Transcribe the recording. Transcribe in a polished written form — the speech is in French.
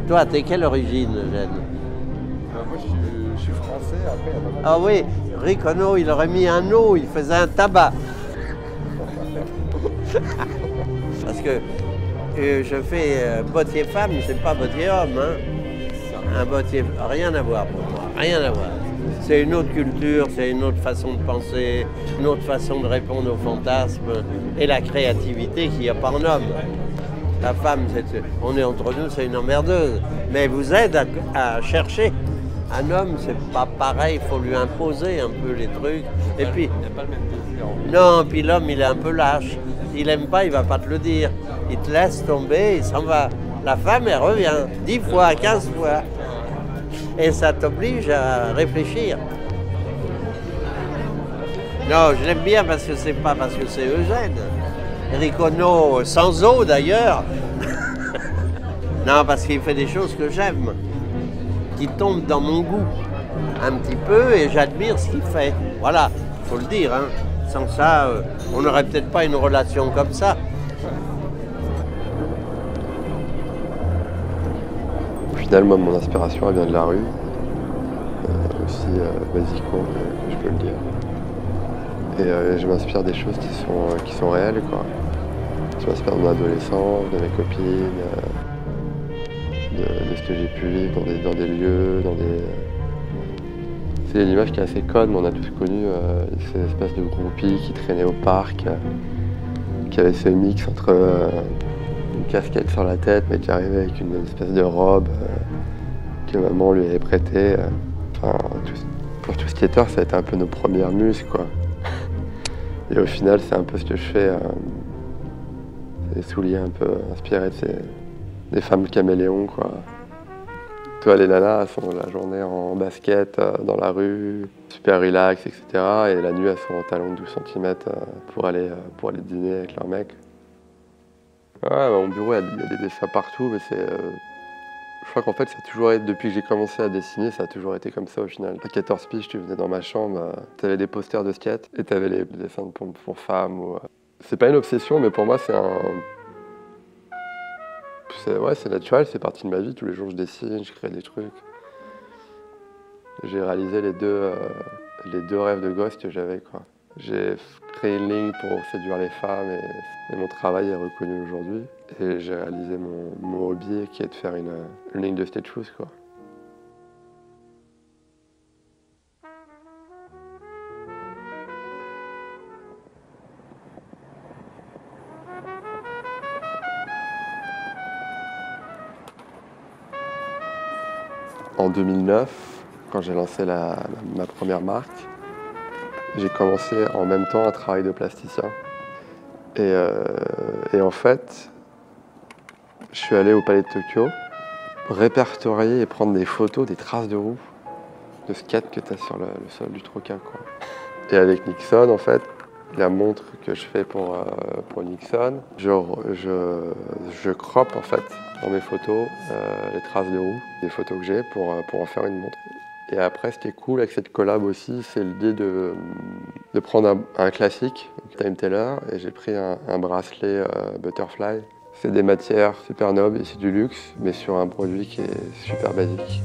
Toi, t'es quelle origine, Eugène? Moi, je suis français. Après, Ah oui, Ricono, il aurait mis un O, il faisait un tabac. Parce que je fais bottier femme, c'est pas bottier homme. Hein. Un bottier, rien à voir pour moi, rien à voir. C'est une autre culture, c'est une autre façon de penser, une autre façon de répondre aux fantasmes et la créativité qu'il n'y a pas en homme. La femme, on est entre nous, c'est une emmerdeuse. Mais elle vous aide à chercher. Un homme, c'est pas pareil, il faut lui imposer un peu les trucs. Et puis, il n'y a pas le même désir. non, puis l'homme, il est un peu lâche. S'il n'aime pas, il va pas te le dire. Il te laisse tomber, il s'en va. La femme, elle revient 10 fois, 15 fois. Et ça t'oblige à réfléchir. Non, je l'aime bien parce que c'est pas parce que c'est Eugène. Ricono, sans eau d'ailleurs. Non, parce qu'il fait des choses que j'aime, qui tombent dans mon goût un petit peu et j'admire ce qu'il fait. Voilà, il faut le dire. Hein. Sans ça, on n'aurait peut-être pas une relation comme ça. Au final, moi, mon inspiration, elle vient de la rue. Aussi basiquement, je peux le dire. Et je m'inspire des choses qui sont réelles, quoi. Je m'inspire de mon adolescence, de mes copines, de ce que j'ai pu vivre dans des lieux, C'est une image qui est assez conne, mais on a tous connu ces espèces de groupies qui traînaient au parc, qui avaient ce mix entre une casquette sur la tête, mais qui arrivait avec une espèce de robe que maman lui avait prêtée. Enfin, pour tout skater, ça a été un peu nos premières muses, quoi. Et au final, c'est un peu ce que je fais. Des souliers un peu inspirés des femmes caméléons, quoi. Toi, les nanas, elles sont la journée en basket, dans la rue, super relax, etc. Et la nuit, elles sont en talons de 12 cm pour aller dîner avec leurs mecs. Ouais, bah, mon bureau, il y a des dessins partout, mais c'est... Je crois qu'en fait, ça a toujours été, depuis que j'ai commencé à dessiner, ça a toujours été comme ça au final. À 14 piges, tu venais dans ma chambre, t'avais des posters de skate et t'avais les dessins pour femmes. C'est pas une obsession, mais pour moi, c'est un... c'est naturel, c'est partie de ma vie. Tous les jours, je dessine, je crée des trucs. J'ai réalisé les deux rêves de gosse que j'avais, quoi. J'ai créé une ligne pour séduire les femmes et mon travail est reconnu aujourd'hui. Et j'ai réalisé mon hobby qui est de faire une ligne de skate shoes, quoi. En 2009, quand j'ai lancé ma première marque, j'ai commencé en même temps un travail de plasticien. Et en fait, je suis allé au Palais de Tokyo répertorier et prendre des photos des traces de roues de skate que tu as sur le sol du Troca, quoi. Et avec Nixon, en fait, la montre que je fais pour Nixon, je croppe en fait dans mes photos les traces de roues, les photos que j'ai pour en faire une montre. Et après, ce qui est cool avec cette collab aussi, c'est l'idée de prendre un classique, Time Teller, et j'ai pris un bracelet Butterfly. C'est des matières super nobles et c'est du luxe, mais sur un produit qui est super basique.